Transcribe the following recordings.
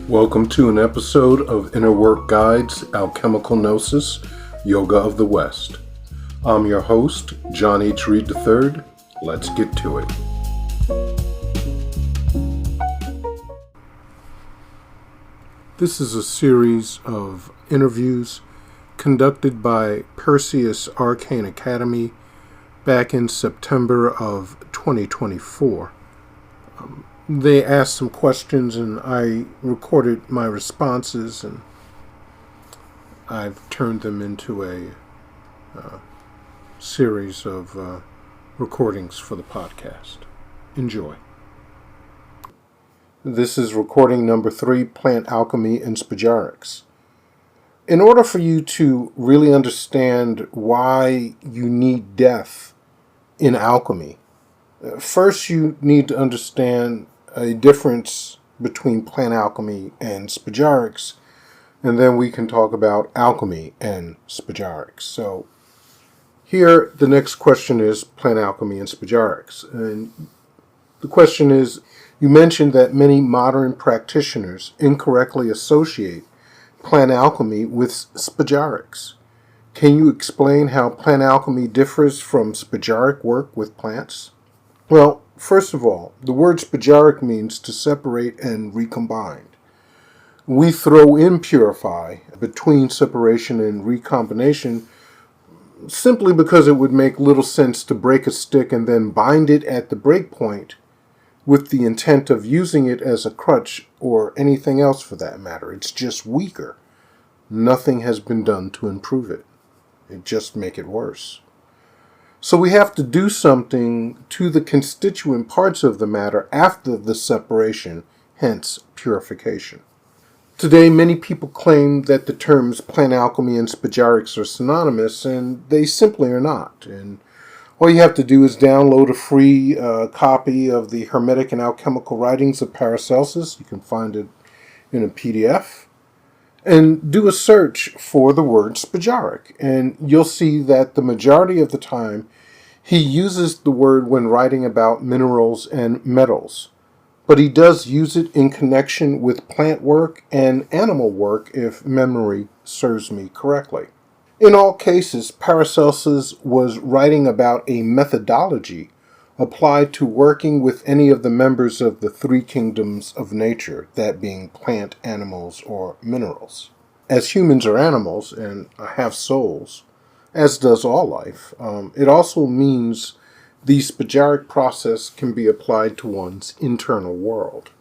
Welcome to an episode of Inner Work Guides, Alchemical Gnosis, Yoga of the West. I'm your host, John H. Reed III. Let's get to it. This is a series of interviews conducted by Perseus Arcane Academy back in September of 2024. They asked some questions and I recorded my responses, and I've turned them into a series of recordings for the podcast. Enjoy. This is recording number 3, Plant Alchemy and Spagyrics. In order for you to really understand why you need death in alchemy, first you need to understand a difference between plant alchemy and spagyrics, and then we can talk about alchemy and spagyrics. So here the next question is plant alchemy and spagyrics. And the question is, you mentioned that many modern practitioners incorrectly associate plant alchemy with spagyrics. Can you explain how plant alchemy differs from spagyric work with plants? Well, first of all, the word spagyric means to separate and recombine. We throw in purify between separation and recombination simply because it would make little sense to break a stick and then bind it at the break point with the intent of using it as a crutch or anything else for that matter. It's just weaker. Nothing has been done to improve it. It just make it worse. So we have to do something to the constituent parts of the matter after the separation, hence purification. Today, many people claim that the terms plant alchemy and spagyrics are synonymous, and they simply are not. And all you have to do is download a free copy of the Hermetic and Alchemical Writings of Perseus. You can find it in a PDF. And do a search for the word spagyric, and you'll see that the majority of the time he uses the word when writing about minerals and metals, but he does use it in connection with plant work and animal work if memory serves me correctly. In all cases, Perseus was writing about a methodology applied to working with any of the members of the 3 kingdoms of nature, that being plant, animals, or minerals. As humans are animals and have souls, as does all life, it also means the spagyric process can be applied to one's internal world.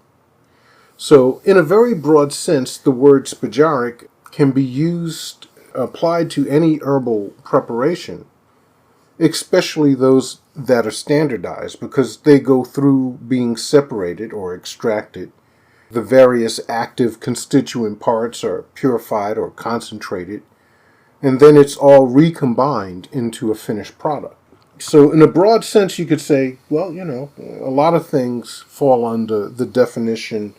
So, in a very broad sense, the word spagyric can be applied to any herbal preparation, especially those that are standardized, because they go through being separated or extracted. The various active constituent parts are purified or concentrated, and then it's all recombined into a finished product. So in a broad sense, you could say, well, a lot of things fall under the definition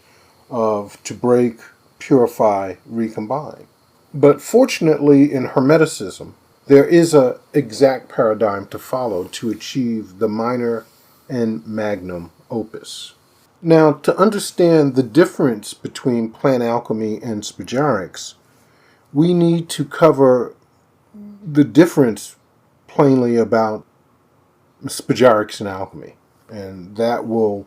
of to break, purify, recombine. But fortunately, in Hermeticism, there is an exact paradigm to follow to achieve the minor and magnum opus. Now, to understand the difference between plant alchemy and spagyrics, we need to cover the difference plainly about spagyrics and alchemy, and that will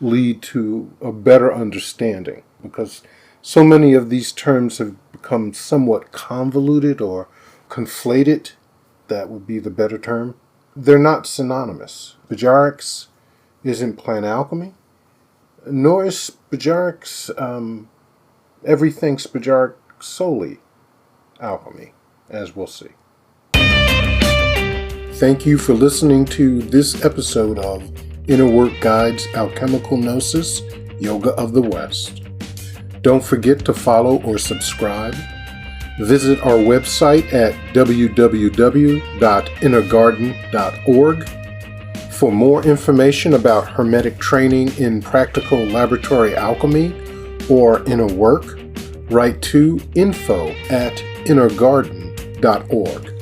lead to a better understanding, because so many of these terms have become somewhat convoluted or conflated. That would be the better term. They're not synonymous. Spagyrics isn't plant alchemy, nor is spagyrics everything spagyric solely alchemy, as we'll see. Thank you for listening to this episode of Inner Work Guides, Alchemical Gnosis, Yoga of the West. Don't forget to follow or subscribe. Visit our website at www.innergarden.org for more information about Hermetic training in practical laboratory alchemy or inner work. Write to info@innergarden.org.